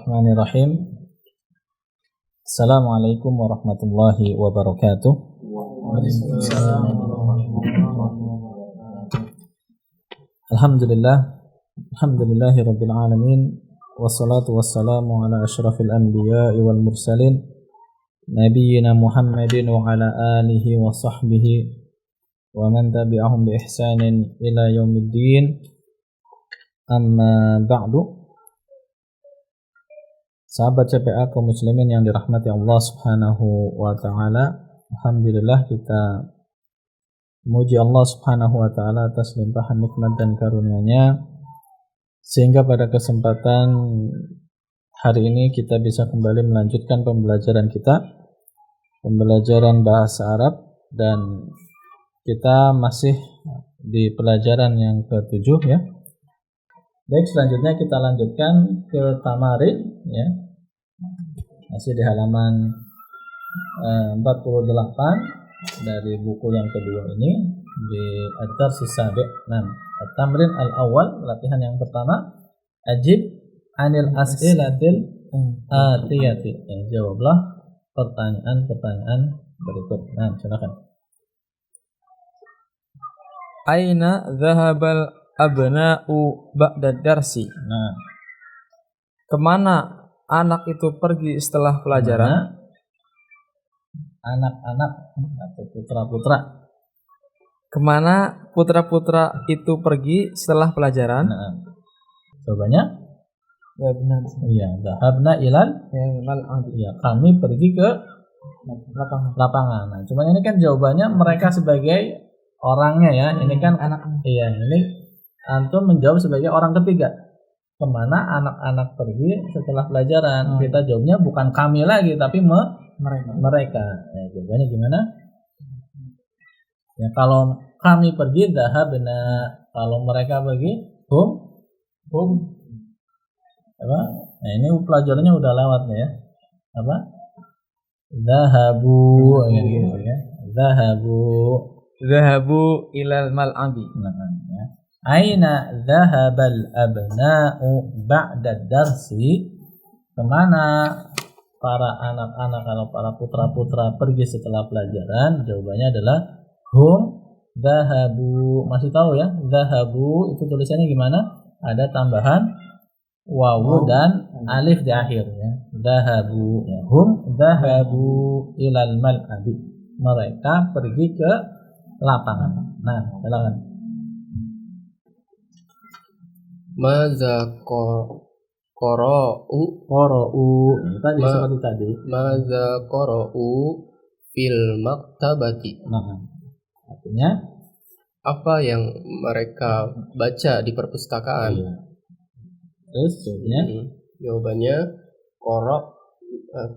Bismillahirrahmanirrahim. Assalamualaikum warahmatullahi wabarakatuh. Alhamdulillahi rabbil alamin. Wassalatu wassalamu ala asyrafil anbiya'i wal mursalin nabiyyina Muhammadin wa ala alihi wa sahbihi wa man tabi'ahum bi ihsanin ila yaumiddin. Amma ba'du. Sahabat CPA kaum muslimin yang dirahmati Allah Subhanahu wa taala, alhamdulillah kita memuji Allah Subhanahu wa taala atas limpahan nikmat dan karunia-Nya sehingga pada kesempatan hari ini kita bisa kembali melanjutkan pembelajaran kita, pembelajaran bahasa Arab, dan kita masih di pelajaran yang ke-7 ya. Baik, selanjutnya kita lanjutkan ke tamarin ya. Masih di halaman 48 dari buku yang kedua ini di ad-dars as-sabi'. Nah, at-tamrin al-awwal, latihan yang pertama, ajib anil as'ilatil atiyati. Ya, jawablah pertanyaan-pertanyaan berikut. Nah, silakan. Aina dhahabal abna'u ba'da darsi? Nah, kemana anak itu pergi setelah pelajaran? Anak-anak atau putra-putra. Kemana putra-putra itu pergi setelah pelajaran? Nah, jawabannya? Ya benar. Iya, dhahabna ilal. Ya, kami pergi ke lapangan. Nah, cuman ini kan jawabannya mereka sebagai orangnya ya. Ini kan anak. Iya, ini antum menjawab sebagai orang ketiga. Kemana anak-anak pergi setelah pelajaran? Kita jawabnya bukan kami lagi, tapi mereka. Ya, jawabannya gimana? Ya, kalau kami pergi, dhahabna. Kalau mereka pergi, hum. Apa? Nah, ini pelajarannya udah lewat nih ya. Apa? Dhahabu, gitu ya. Dhahabu ilal mal'abi. Nah, ya. Aina dhahabal abna'u ba'da darsi? Kemana para anak-anak atau para putra-putra pergi setelah pelajaran? Jawabannya adalah hum dhahabu. Masih tahu ya? Dhahabu itu tulisannya gimana? Ada tambahan wawu dan alif di akhir ya. Dhahabu ya. Hum dhahabu ilal mal'abi. Mereka pergi ke lapangan. Nah, silakan. Maza qara'u Tadi seperti tadi. Maza qara'u fil maktabati. Nah, artinya apa yang mereka baca di perpustakaan? iya. Terus jawabannya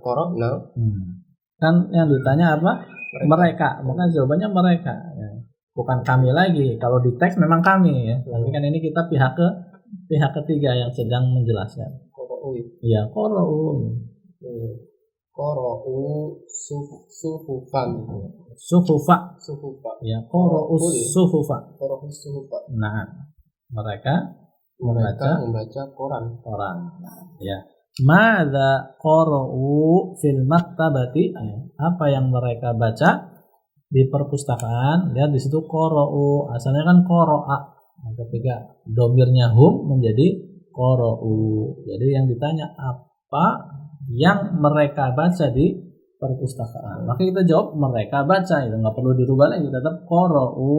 qara'na. Kan yang ditanya apa? Mereka. Maka jawabannya mereka ya. Bukan kami lagi. Kalau di teks memang kami ya. Tapi kan ini kita pihak ketiga yang sedang menjelaskan. Iya, qara'u. Qara'u suhufan. Suhufa. Ya, qara'u suhufa. Nah, mereka membaca koran. Ya. Madza qara'u fil maktabati? Apa yang mereka baca di perpustakaan? Lihat di situ qara'u. Asalnya kan qara'a. Ketika domirnya hum menjadi qara'u. Jadi yang ditanya apa yang mereka baca di perpustakaan. Maka kita jawab mereka baca. Itu nggak perlu dirubah lagi. Tetap qara'u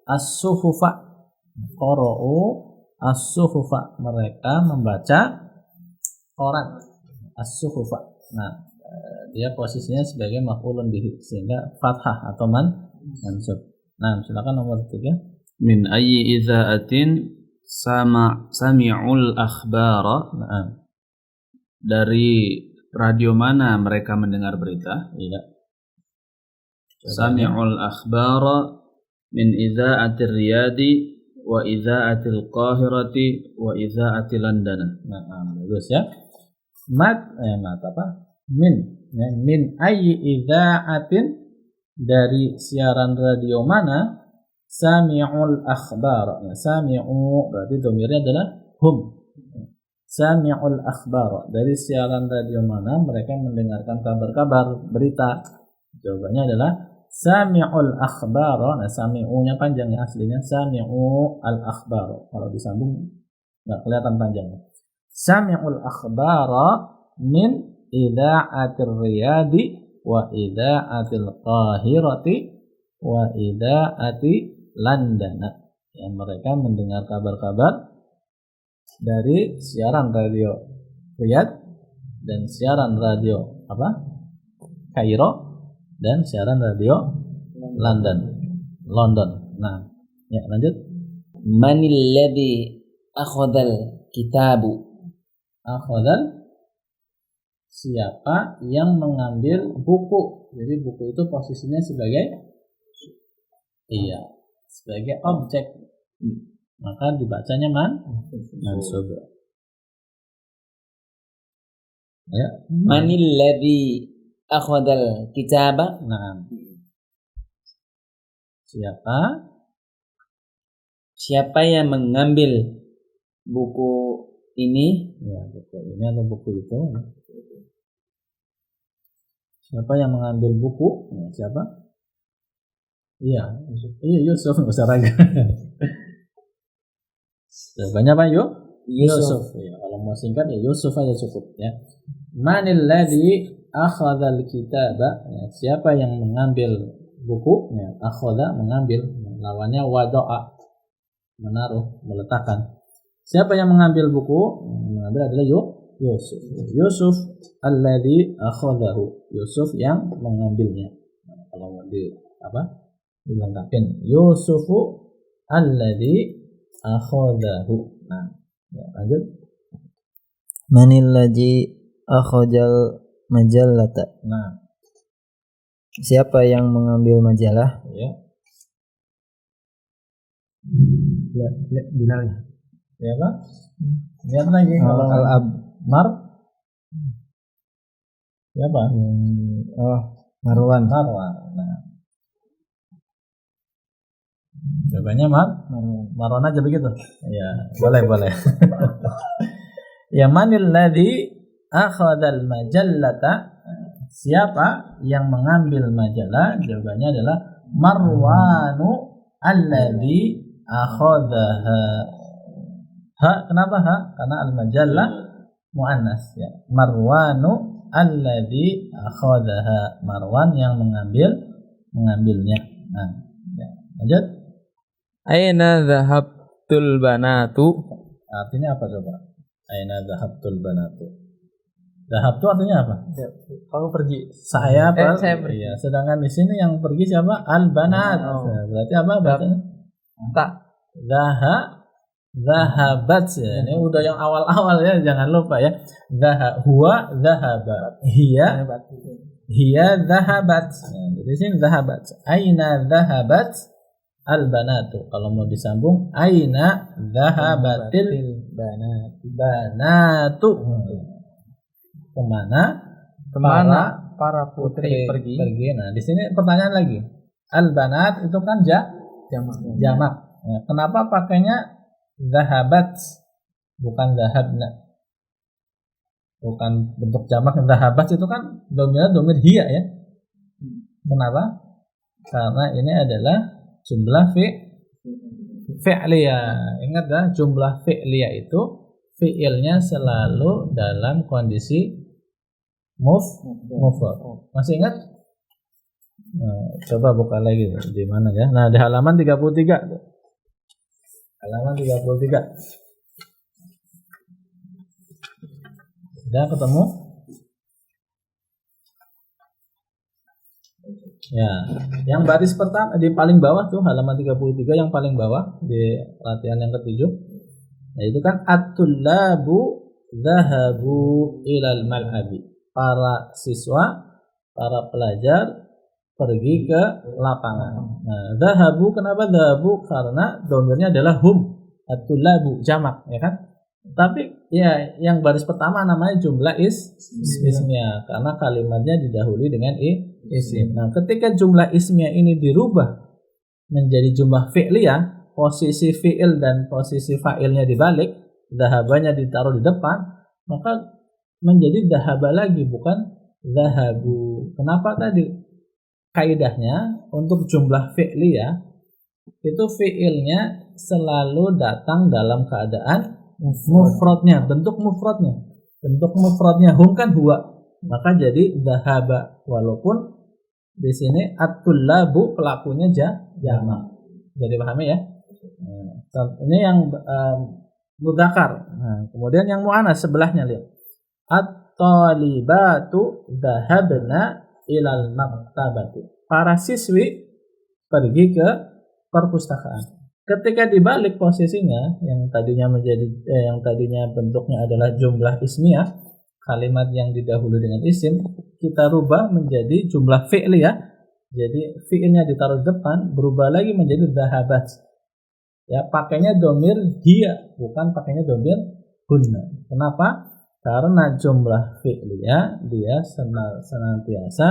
as-suhufa. Qara'u as-suhufa. Mereka membaca koran. As-suhufa. Nah, dia posisinya sebagai maf'ulun bihi sehingga fathah atau mansub. Nah, silakan nomor 3. Min ayyi idza'atin sami'ul akhbara. Nah, dari radio mana mereka mendengar berita? Iya. Sami'ul akhbara min idza'atir Riyadi wa idza'atil Qahirati wa idza'atil London. Nah, bagus ya. Min ayyi idza'atin, dari siaran radio mana? Sami'ul akhbar. Sami'u berarti domirnya adalah hum. sami'ul akhbar. Dari siaran radio mana mereka mendengarkan kabar-kabar, berita? Jawabannya adalah sami'ul akhbar. Nah, sami'u-nya panjang ya, aslinya sami'u al-akhbar. Kalau disambung nggak kelihatan panjangnya. Sami'ul akhbar min ida'atir riyadi wa ida'atil qahirati wa ida'ati London. Yang mereka mendengar kabar-kabar dari siaran radio Riyadh dan siaran radio Kairo dan siaran radio London. Nah, ya lanjut. Manil ladzi akhadhal kitabu. Akhadhal, siapa yang mengambil buku. Jadi buku itu posisinya sebagai sebagai objek. Maka dibacanya mansub. Ya. Manil ladzi akhadhal kitaba. Nah. Siapa yang mengambil buku ini? Ya, buku ini atau buku itu. Siapa yang mengambil buku? Nah, siapa? Iya, Yusuf, nggak usah ragu. Jawabannya apa, Yusuf. Ya, kalau mau singkat ya Yusuf aja cukup ya. Manil ladzi akhadhal kitaba. Ya, siapa yang mengambil buku? Ya, akhadha mengambil. Lawannya wada'a, menaruh, meletakkan. Siapa yang mengambil buku? Mengambil adalah Yusuf. Yusuf alladzi akhadhahu. Yusuf yang mengambilnya. Nah, kalau mau dilengkapin Yusufu alladzi akhadahu. Nah, ya, lanjut. Manil ladzi akhadal majallata. Nah, siapa yang mengambil majalah? ya. Bilal. Ya apa? Lihat lagi kalau Mar. Siapa? Marwan. Nah. Jawabannya Marwan aja begitu. Ya, boleh. Ya, manil ladzi akhadal majallata. Siapa yang mengambil majalah? Jawabannya adalah Marwanu alladzi akhadhaha. Kenapa ha? Karena al-majallah muannas ya. Marwanu alladzi akhadhaha. Marwan yang mengambilnya. Nah, ya. Lanjut. Aina dhahabtul banatu? Artinya apa coba? Aina dhahabtul banatu? Dhahab itu artinya apa? Kamu pergi. Saya pergi. Saya pergi. Iya, sedangkan di sini yang pergi siapa? Al-banat. Nah, berarti apa bacanya? Tak. Zahabat ya. Ini udah yang awal-awal ya, jangan lupa ya. Huwa dhahaba. Hiya dhahabat. Nah, di sini dhahabat. Aina dhahabat al-banatu. Kalau mau disambung, aina dhahabatil banatu. Kemana para putri pergi? Nah, di sini pertanyaan lagi. Al-banat itu kan jamak. Nah, kenapa pakainya dhahabat bukan dhahabna? Bukan bentuk jamak. Dhahabat itu kan domir hiya ya. Kenapa? Karena ini adalah jumlah fi'liyah. Ingat ya, jumlah fi'liyah itu fi'ilnya selalu dalam kondisi mufrad. Masih ingat? Nah, coba buka lagi di mana ya? Nah, di halaman 33. Halaman 33. Sudah ketemu? Ya, yang baris pertama di paling bawah tuh halaman 33 yang paling bawah di latihan yang ke-7. Nah, itu kan at-tullabu dhahabu ilal mal'abi. Para siswa, para pelajar pergi ke lapangan. Nah, dhahabu, kenapa dhahabu? Karena domirnya adalah hum. At-tullabu jamak, ya kan? Tapi ya yang baris pertama namanya jumlah ismiyah karena kalimatnya didahului dengan isim. Nah, ketika jumlah ismiyah ini dirubah menjadi jumlah fi'liyah, posisi fi'il dan posisi fa'ilnya dibalik, Dhahabanya ditaruh di depan, maka menjadi dhahaba lagi, bukan dhahabu. Kenapa tadi? Kaidahnya untuk jumlah fi'liyah itu fi'ilnya selalu datang dalam keadaan mufradnya, bentuk mufradnya hum kan huwa, maka jadi dhahaba, walaupun di sini at-tullabu pelakunya jamak. Jadi pahami ya? Ini yang mudzakkar. Nah, kemudian yang muannas sebelahnya lihat. At-talibatu dhahabna ilal maktabati. Para siswi pergi ke perpustakaan. Ketika dibalik posisinya yang tadinya bentuknya adalah jumlah ismiyah, kalimat yang didahului dengan isim kita rubah menjadi jumlah fi'liyah. Jadi fi'ilnya ditaruh depan, berubah lagi menjadi dhahabat. Ya, pakainya domir hiya, bukan pakainya domir hunna. Kenapa? Karena jumlah fi'liyah dia senantiasa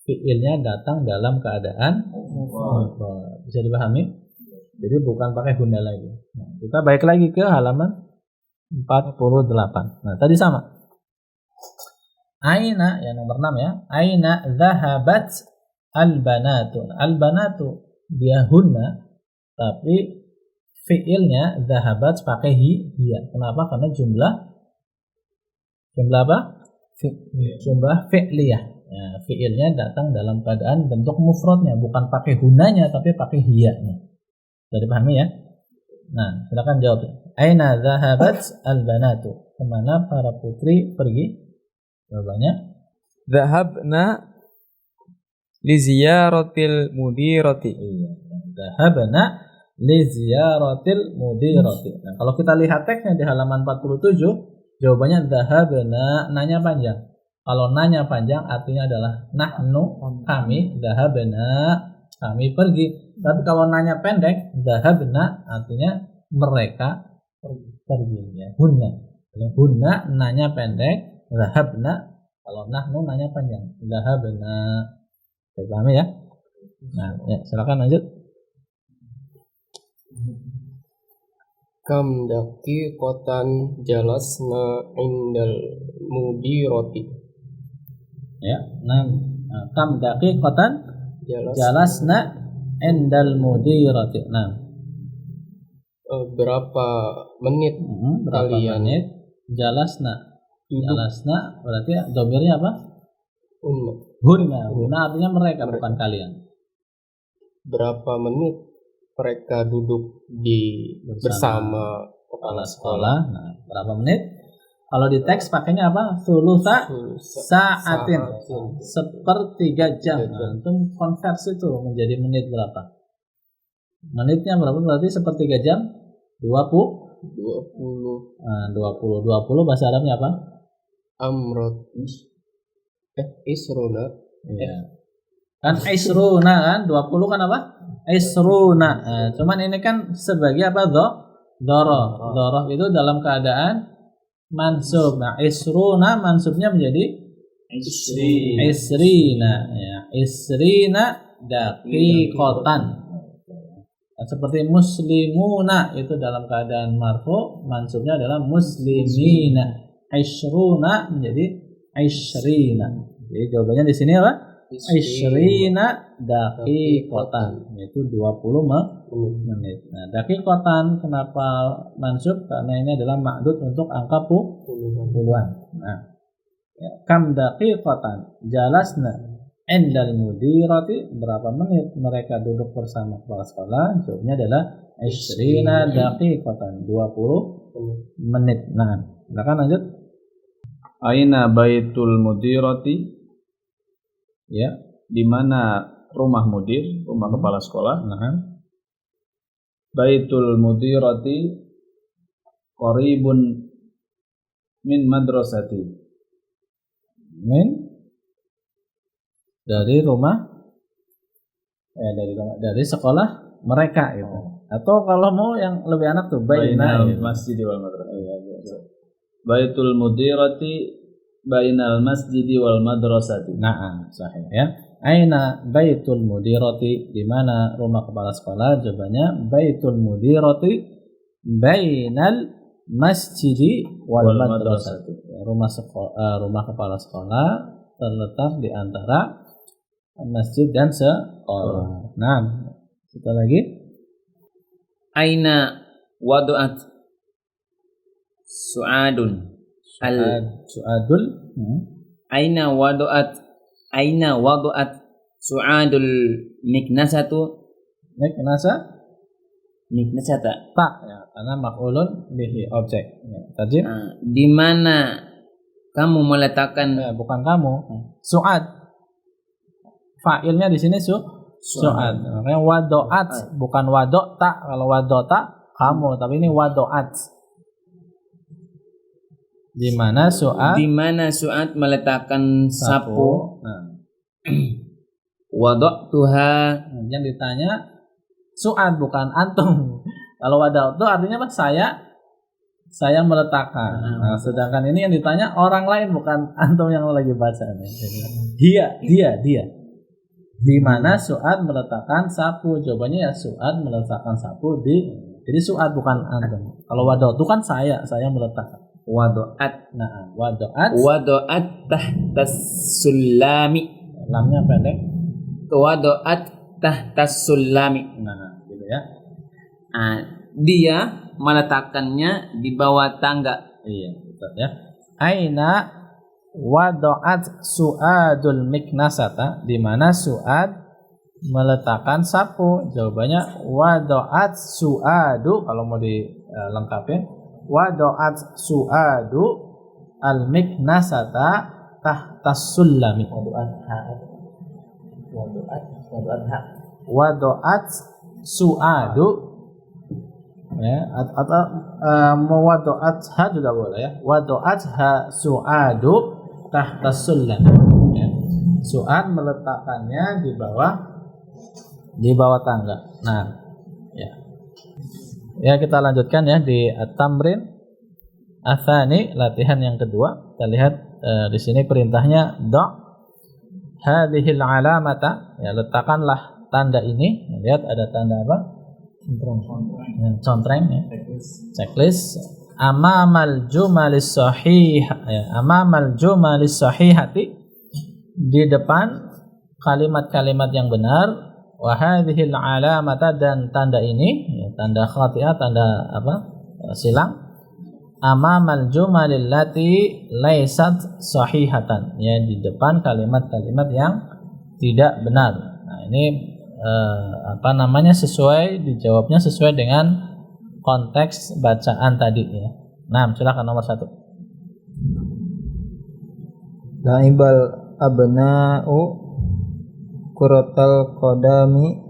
fi'ilnya datang dalam keadaan mufrad. Bisa dipahami? Jadi bukan pakai hunna lagi. Nah, kita balik lagi ke halaman 48. Nah, tadi sama. Aina, yang nomor 6 ya. Aina dhahabat al-banatu. Al-banatu dia hunna, tapi fi'ilnya dhahabat pakai hiya. Kenapa? Karena jumlah apa? Jumlah fi'liyah. Ya, fi'ilnya datang dalam keadaan bentuk mufradnya, bukan pakai hunanya tapi pakai hiyanya. Sudah dipahami ya? Nah, silakan jawab. Aina dhahabat al-banatu? Kemana para putri pergi? Jawabannya Dhahabna li ziyaratil mudirati. iya. Dhahabna li ziyaratil mudirati. Nah, kalau kita lihat teksnya di halaman 47, jawabannya dhahabna, nanya panjang. Kalau nanya panjang artinya adalah nahnu, kami, dhahabna, kami pergi. Tapi kalau nanya pendek, dhahabna artinya mereka pergi ya. Hunna nanya pendek, dhahabna kalau nahnu nanya panjang, dhahabna. Paham ya? Nah, ya, silakan lanjut. Kam daqiqatan jalasna indal mudirati. Ya, kam daqiqatan jalasna indal mudirati. Berapa menit Berapa kalian menit jalasna? duduk? Jalasna berarti domirnya apa? Hunna artinya mereka, bukan kalian. Berapa menit mereka duduk bersama Kepala sekolah. Nah, berapa menit? Kalau di teks pakainya apa? Thulutsa sa'atin. Sepertiga jam. Nah, itu konversi itu menjadi menit berapa? Menitnya berapa? Berarti sepertiga jam 20. 20 bahasa Arabnya apa? Amrot isruna. Iya. Kan isruna kan 20 kan apa? Isruna. Nah, cuman ini kan sebagai apa? Dhoroh itu dalam keadaan mansub. Nah, isruna mansubnya menjadi isrina ya. Isrina daqiqatan. Nah, seperti muslimuna itu dalam keadaan marfu, mansubnya adalah muslimina. Isruna menjadi isrina. Jadi jawabannya di sini apa? Isrina daqiqatan, yaitu 20 menit. Nah, daqiqatan kenapa mansub? Karena ini adalah ma'dud untuk angka puluhan. Nah, ya, kam daqiqatan jalasna indal mudirati, berapa menit mereka duduk bersama kepala sekolah? Jawabnya adalah isrina daqiqatan, 20 menit. Nah, silakan lanjut. Aina baitul mudirati? Ya, Di mana rumah mudir, rumah kepala sekolah? nah. Baitul mudirati qaribun min madrasati. Dari rumah dari sekolah mereka itu. Atau kalau mau yang lebih enak tuh bainal masjid wal madrasah. Baitul mudirati bainal masjid wal madrasati. Nah, sahih ya. Aina baitul mudirati, di mana rumah kepala sekolah? Jawabannya baitul mudirati bainal masjidi wal Wal madrasati. Rumah kepala sekolah terletak di antara masjid dan sekolah. Nah, kita lagi. Aina wadu'at su'adun Su'adul. Aina wadu'at su'adul miknasatu miknasata. Tak, ya, karena maf'ulun bihi, objek. Ya, tadi Di mana kamu meletakkan bukan kamu. Su'ad. Fa'ilnya di sini su'ad. Makanya wado'at, bukan wado'ta. Kalau wado'ta kamu, tapi ini wado'at. Di mana su'ad? Di mana su'ad meletakkan sapu? Nah, Wadu'tuha. yang ditanya su'ad bukan antum. Kalau wado'tu artinya apa? Saya meletakkan. Nah, sedangkan ini yang ditanya orang lain, bukan antum yang lagi baca. Dia. Di mana su'ad meletakkan sapu? Jawabannya ya su'ad meletakkan sapu di. Jadi su'ad bukan antum. Kalau wado'tu kan saya meletakkan. Wadu'at. Nah, wado'at. Wadu'at tahtas sulami. Lamnya pendek. Wadu'at tahtas sulami. Nah, gitu ya. Dia meletakkannya di bawah tangga. Iya, betul ya. Aina wado'at su'adul miknasata, di mana su'ad meletakkan sapu? Jawabannya wado'at su'adu, kalau mau dilengkapin wado'at su'adu al miknasata tahtas sulami. Wado'at su'adu, ya, atau wado'at ha juga boleh ya. Wado'at ha su'adu tahtas sulami, ya. Su'ad meletakkannya di bawah tangga. Nah, ya kita lanjutkan ya di at-tamrin atsani, latihan yang kedua. Kita lihat di sini perintahnya hadhil alamata, ya, letakkanlah tanda ini. Lihat ada tanda apa? Contreng, ya. Checklist. Amamal jumalis sahih, ya, amamal jumalis sahihati, di depan kalimat-kalimat yang benar. Wa hadhil alamata, dan tanda ini, ya, tanda khati'ah, tanda silang. Amamal jumalil lati laisat sahihatan, ya, di depan kalimat-kalimat yang tidak benar. Nah, ini dijawabnya sesuai dengan konteks bacaan tadi, ya. Nah, silakan nomor 1. La'ibal abna'u kuratal qadami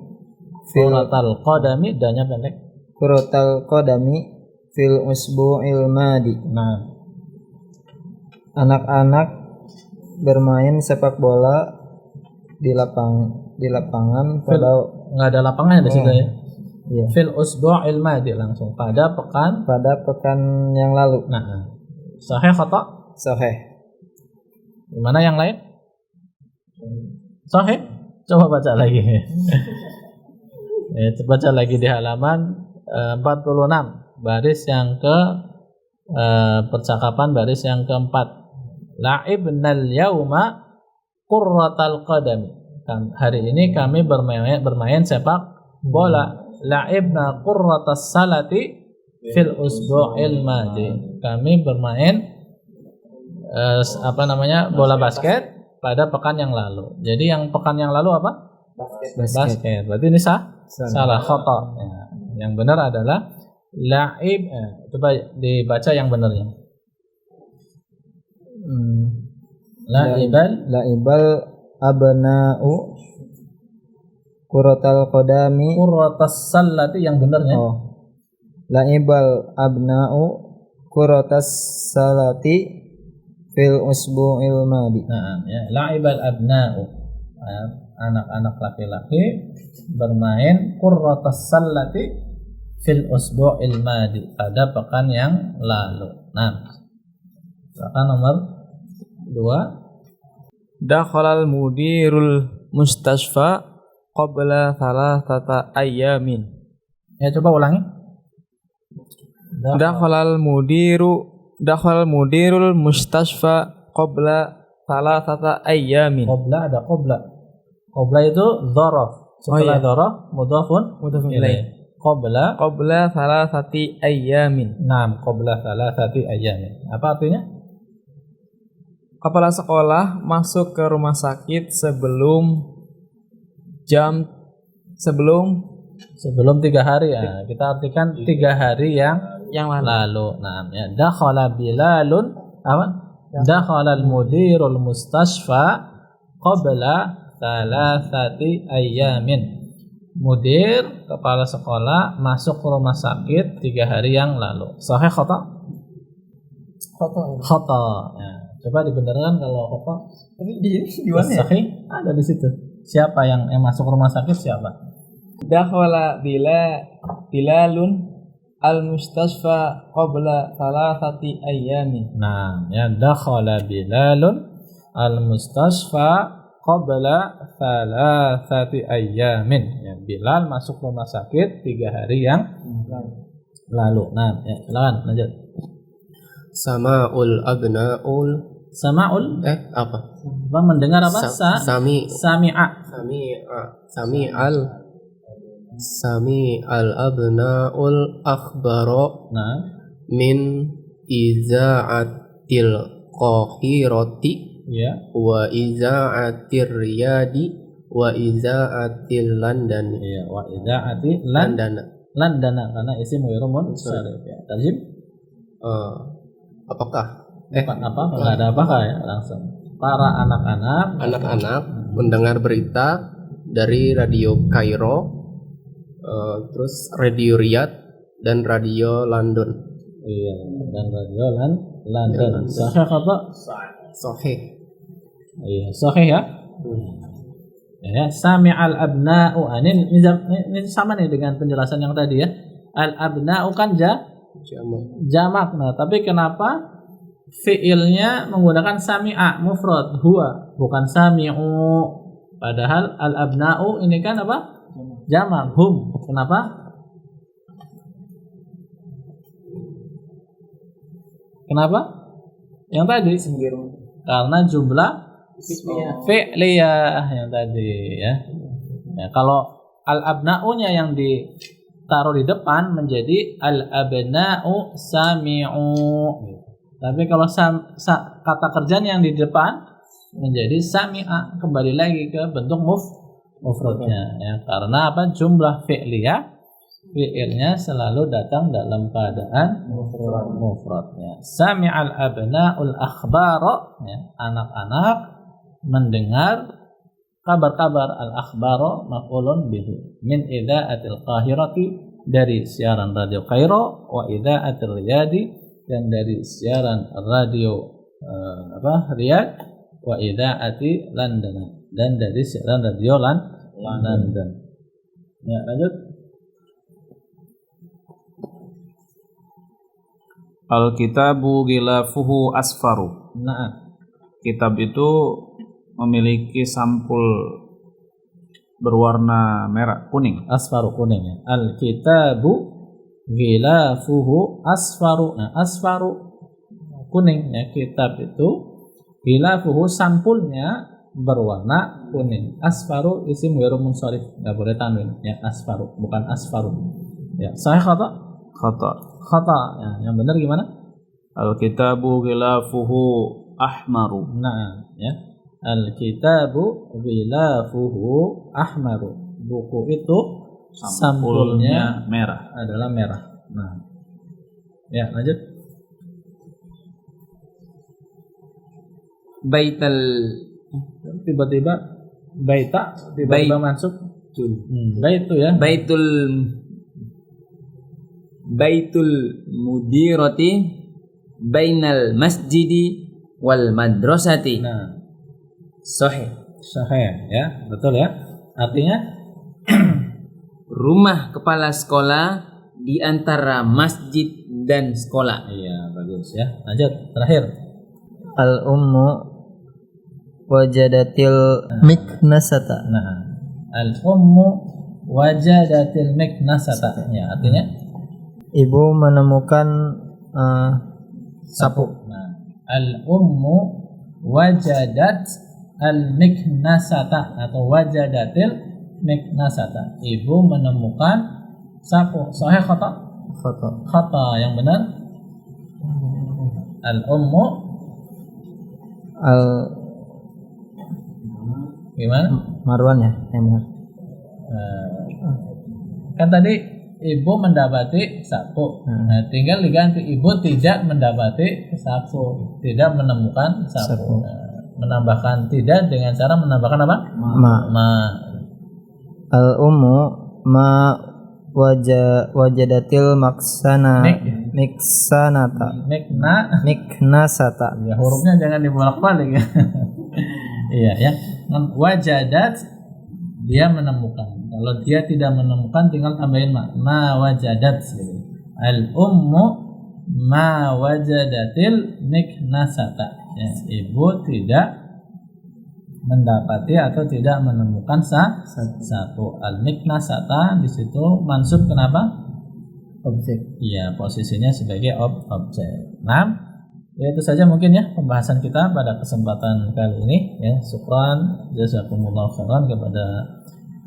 dannya pendek. Kuratal qadami fil usbu'il madi. Nah, anak-anak bermain sepak bola di lapangan pada nggak ada lapangannya di situ, ya. Iya. Fil usbu'il madi, langsung pada pekan yang lalu. Nah, sahih khata? Sahih. Gimana yang lain? Sahih? Coba baca lagi. Baca lagi di halaman 46, baris yang ke percakapan baris yang keempat. La'ibnal yauma qurratal qadami. Hari ini kami bermain sepak bola. La'ibna qurratas salati fil usbu'il madi. Kami bermain bola basket pada pekan yang lalu. Jadi yang pekan yang lalu apa? Basket. Berarti ini salah, khata. Ya. Yang benar adalah la'ib. Coba dibaca yang benarnya. La'ibal abna'u kuratal qadami. Qurratas salati yang benarnya. La'ibal abna'u kuratas salati fil usbu'il madi. Nah, ya, la'ibal abna'u, anak-anak laki-laki bermain qurratas sallati fil usbu'il madi, pada pekan yang lalu. Nah, silakan nomor 2. Dakhalal mudirul mustashfa qabla thalathata ayyamin. Ya, coba ulangi. Dakhalal mudirul mustashfa qabla thalathata ayyamin. Qabla ada qabla. Qabla itu dzaraf. Setelah dzaraf mudhafun ilaih. Qabla thalathati ayyamin. Naam, qabla thalathati ayyamin. Apa artinya? Kepala sekolah masuk ke rumah sakit sebelum 3 hari ya. Kita artikan 3 hari yang lalu. Nah, ya dakhala Bilalun apa? Dakhala al-mudirul mustashfa qabla thalathati ayyamin. Mudir kepala sekolah masuk ke rumah sakit 3 hari yang lalu. Sahih khata? Khata. Ya. Coba dibenarkan kalau khata. Tapi di mana ya? Sahih ada di situ. Siapa yang masuk rumah sakit siapa? Dakhala Bilalun al-mustashfa qabla thalathati ayyamin. Nah, ya dakhala Bilalun al-mustashfa qabla thalathati ayyamin. Ya, Bilal masuk rumah sakit 3 hari yang lalu. Nah, ya, silakan lanjut. Sama'ul abna'ul Sama'ul apa? mendengar apa? Sami'a. Sami'al abna'ul akhbaro Nah, min iza'atil qahirati ya. wa iza'atir riyadi wa iza'atil landani. Iya, wa idza'ati landana karena isim ghairu munsharif ya. Tarjim Apakah bukan apa? Enggak ada apakah ya, langsung. Para anak-anak mendengar berita dari radio Kairo, terus radio Riyadh dan radio London. iya, dan radio London. Sahih apa? Sahih. Iya, sahih ya. Ya, sami'al abna'u. Ini sama nih dengan penjelasan yang tadi ya. Al abna'u kan jamak. Nah, tapi kenapa fiilnya menggunakan sami'a mufrad huwa, bukan sami'u? Padahal al abna'u ini kan apa? Jamak hum. Kenapa? Kenapa? Yang tadi karena jumlah fi'liyah yang tadi ya. Ya, kalau al-abna'unya yang ditaruh di depan menjadi al-abna'u sami'u. Tapi kalau kata kerjanya yang di depan menjadi sami'a, kembali lagi ke bentuk mufradnya ya. Karena apa? Jumlah fi'ilnya selalu datang dalam keadaan mufradnya. Sami'al abna'ul akhbara ya, anak-anak mendengar kabar-kabar. Al-akhbara maf'ulun bihi min idza'atil qahirati, dari siaran radio Kairo, wa idza'atil riyadi, dan dari siaran radio Riyadh, wa idza'ati London, dan dari siaran radio London. Ya, lanjut. Al-kitabu ghilafuhu asfaru. Nah, Kitab itu memiliki sampul berwarna merah kuning. asfaru kuning ya. Al-kitabu ghilafuhu asfaru. Nah, asfaru kuning ya. Kitab itu ghilafuhu sampulnya berwarna kuning. Asfaru isim ghairu munsharif, enggak boleh tanwin ya. Asfaru bukan asfaru. Ya, sahih khata ya. Yang benar gimana? Al-kitabu ghilafuhu ahmaru. Nah, ya. Al-kitabu ghilafuhu ahmaru. Buku itu sampulnya merah. adalah merah. Nah, ya lanjut. Baital Tiba-tiba tiba-tiba masuk. Bait itu ya. Baitul mudirati bainal masjidi wal madrasati. Nah, Sahih. Ya, betul ya. Artinya Rumah kepala sekolah di antara masjid dan sekolah. iya, bagus ya. Lanjut, terakhir. Al-ummu wajadatil miknasata. Nah, al-ummu wajadatil miknasata. Ya, artinya Ibu menemukan sapu. Nah, al-ummu wajadat al-miknasata atau wajadatil miknasata. Ibu menemukan sapu. Sahih khata? Foto. Khata, yang benar. Al-ummu Al gimana? Marwan ya yang benar. Kan tadi ibu mendapati sapu. Nah, tinggal diganti ibu tidak mendapati sapu, tidak menemukan sapu. Sapu. Nah, menambahkan tidak dengan cara menambahkan apa? Ma. Al ummu ma wajadatil miksanata miknasata. Ya, hurufnya jangan dibolak-balik ya. Iya ya. Wajadat, dia menemukan. Kalau dia tidak menemukan tinggal tambahin ma wajadat gitu. Al ummu ma wajadatil miknasata. Ya, ibu tidak mendapati atau tidak menemukan sapu. Al miknasata di situ mansub kenapa? Objek. Iya, posisinya sebagai objek. Nah, ya itu saja mungkin ya pembahasan kita pada kesempatan kali ini ya. Syukran jazakumullah khairan kepada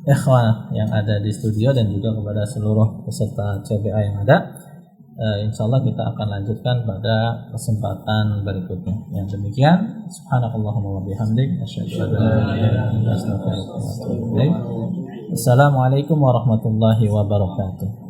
ikhwan yang ada di studio dan juga kepada seluruh peserta CBA yang ada. Insyaallah kita akan lanjutkan pada kesempatan berikutnya. Yang demikian, subhanakallahumma wa bihamdik asyhadu an la ilaha illa anta astaghfiruka wa atubu ilaik. Assalamualaikum warahmatullahi wabarakatuh.